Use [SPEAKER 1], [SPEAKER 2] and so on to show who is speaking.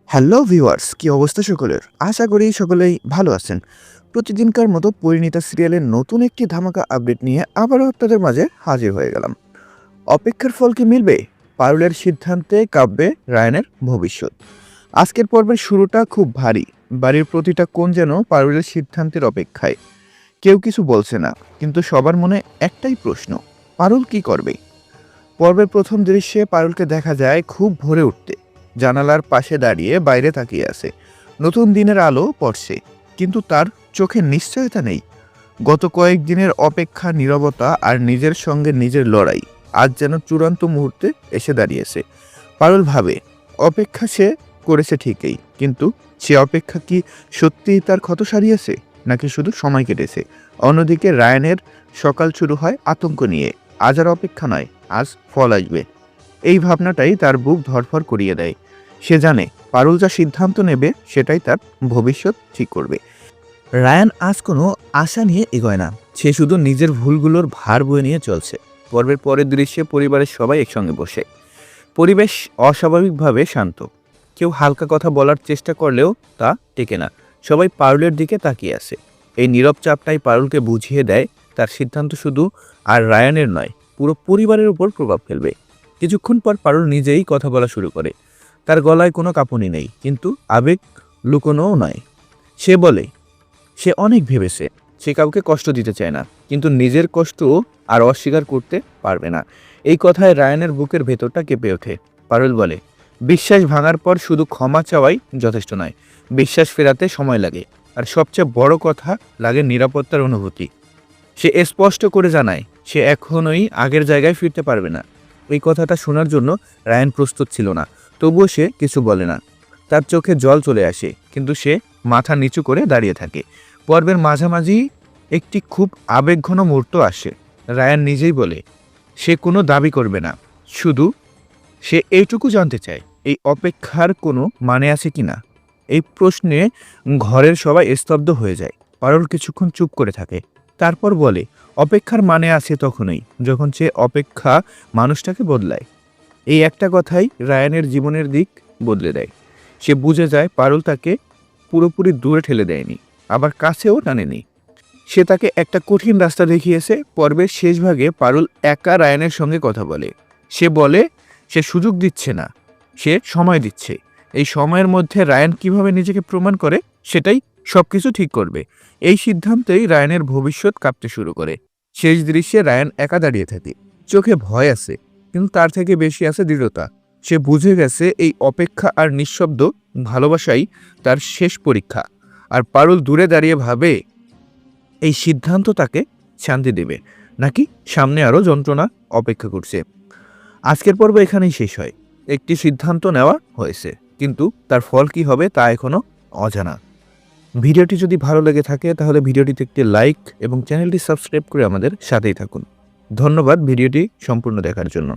[SPEAKER 1] Hello viewers, কি অবস্থা সকলের? আশা করি সকলেই ভালো আছেন। প্রতিদিনকার মতো পরিণীতা সিরিয়ালের নতুন একটি ধামাকা আপডেট নিয়ে আবারও আপনাদের মাঝে হাজির হয়ে গেলাম। অপেক্ষার ফল কি মিলবে? পারুলের সিদ্ধান্তে কাঁপবে রায়ানের ভবিষ্যৎ। আজকের পর্বের শুরুটা খুব ভারী। বাড়ির প্রতিটা কোণ যেন পারুলের সিদ্ধান্তের অপেক্ষায়। কেউ কিছু বলছে না, কিন্তু সবার মনে একটাই প্রশ্ন: পারুল কি করবে? পর্বের প্রথম দৃশ্যে পারুলকে দেখা যায় খুব ভোরে উঠতে। জানালার পাশে দাঁড়িয়ে বাইরে তাকিয়ে আছে। নতুন দিনের আলো পড়ছে, কিন্তু তার চোখে নিশ্চয়তা নেই। গত কয়েকদিনের অপেক্ষা, নীরবতা আর নিজের সঙ্গে নিজের লড়াই আজ যেন চূড়ান্ত মুহূর্তে এসে দাঁড়িয়েছে। পারুল ভাবে, অপেক্ষা সে করেছে ঠিকই, কিন্তু সে অপেক্ষা কি সত্যিই তার ক্ষত সারিয়েছে, নাকি শুধু সময় কেটেছে? অন্যদিকে রায়ানের সকাল শুরু হয় আতঙ্ক নিয়ে। আজ আর অপেক্ষা নয়, আজ ফল আসবে। এই ভাবনাটাই তার বুক ধড়ফড় করিয়ে দেয়। সে জানে পারুল যা সিদ্ধান্ত নেবে সেটাই তার ভবিষ্যৎ ঠিক করবে। রায়ান আজ কোনো আশা নিয়ে এগোয় না। সে শুধু নিজের ভুলগুলোর ভার বয়ে নিয়ে চলছে। পর্বের পরের দৃশ্যে পরিবারের সবাই একসঙ্গে বসে। পরিবেশ অস্বাভাবিকভাবে শান্ত। কেউ হালকা কথা বলার চেষ্টা করলেও তা টেকে না। সবাই পারুলের দিকে তাকিয়ে আছে। এই নীরব চাপটাই পারুলকে বুঝিয়ে দেয় তার সিদ্ধান্ত শুধু আর রায়ানের নয়, পুরো পরিবারের উপর প্রভাব ফেলবে। কিছুক্ষণ পর পারুল নিজেই কথা বলা শুরু করে। তার গলায় কোনো কাঁপুনি নেই, কিন্তু আবেগ লুকোনোও নয়। সে বলে, সে অনেক ভেবেছে, সে কাউকে কষ্ট দিতে চায় না, কিন্তু নিজের কষ্ট আর অস্বীকার করতে পারবে না। এই কথায় রায়ানের বুকের ভেতরটা কেঁপে ওঠে। পারুল বলে, বিশ্বাস ভাঙার পর শুধু ক্ষমা চাওয়াই যথেষ্ট নয়, বিশ্বাস ফেরাতে সময় লাগে। আর সবচেয়ে বড় কথা লাগে নিরাপত্তার অনুভূতি। সে স্পষ্ট করে জানায় সে এখনোই আগের জায়গায় ফিরতে পারবে না। এই কথাটা শোনার জন্য রায়ান প্রস্তুত ছিল না, তবুও সে কিছু বলে না। তার চোখে জল চলে আসে, কিন্তু সে মাথা নিচু করে দাঁড়িয়ে থাকে। পর্বের মাঝামাঝি একটি খুব আবেগঘন মুহূর্ত আসে। রায়ান নিজেই বলে, সে কোনো দাবি করবে না, শুধু সে এইটুকু জানতে চায়, এই অপেক্ষার কোনো মানে আছে কিনা। এই প্রশ্নে ঘরের সবাই স্তব্ধ হয়ে যায়। পারুল কিছুক্ষণ চুপ করে থাকে, তারপর বলে, অপেক্ষার মানে আছে তখনই যখন সে অপেক্ষা মানুষটাকে বদলায়। এই একটা কথাই রায়ানের জীবনের দিক বদলে দেয়। সে বুঝে যায় পারুল তাকে পুরোপুরি দূরে ঠেলে দেয়নি, আবার কাছেও টানেনি। সে তাকে একটা কঠিন রাস্তা দেখিয়েছে। পর্বের শেষ ভাগে পারুল একা রায়ানের সঙ্গে কথা বলে। সে বলে, সে সুযোগ দিচ্ছে না, সে সময় দিচ্ছে। এই সময়ের মধ্যে রায়ান কিভাবে নিজেকে প্রমাণ করে সেটাই সবকিছু ঠিক করবে। এই সিদ্ধান্তেই রায়ানের ভবিষ্যৎ কাঁপতে শুরু করে। শেষ দৃশ্যে রায়ান একা দাঁড়িয়ে থাকে। চোখে ভয় আছে, কিন্তু তার থেকে বেশি আছে দৃঢ়তা। সে বুঝে গেছে এই অপেক্ষা আর নিঃশব্দ ভালোবাসাই তার শেষ পরীক্ষা। আর পারুল দূরে দাঁড়িয়ে ভাবে, এই সিদ্ধান্ত তাকে শান্তি দেবে, নাকি সামনে আরও যন্ত্রণা অপেক্ষা করছে। আজকের পর্ব এখানেই শেষ হয়। একটি সিদ্ধান্ত নেওয়া হয়েছে, কিন্তু তার ফল কি হবে তা এখনো অজানা। ভিডিওটি যদি ভালো লেগে থাকে তাহলে ভিডিওটিতে একটি লাইক এবং চ্যানেলটি সাবস্ক্রাইব করে আমাদের সাথেই থাকুন। ধন্যবাদ ভিডিওটি সম্পূর্ণ দেখার জন্য।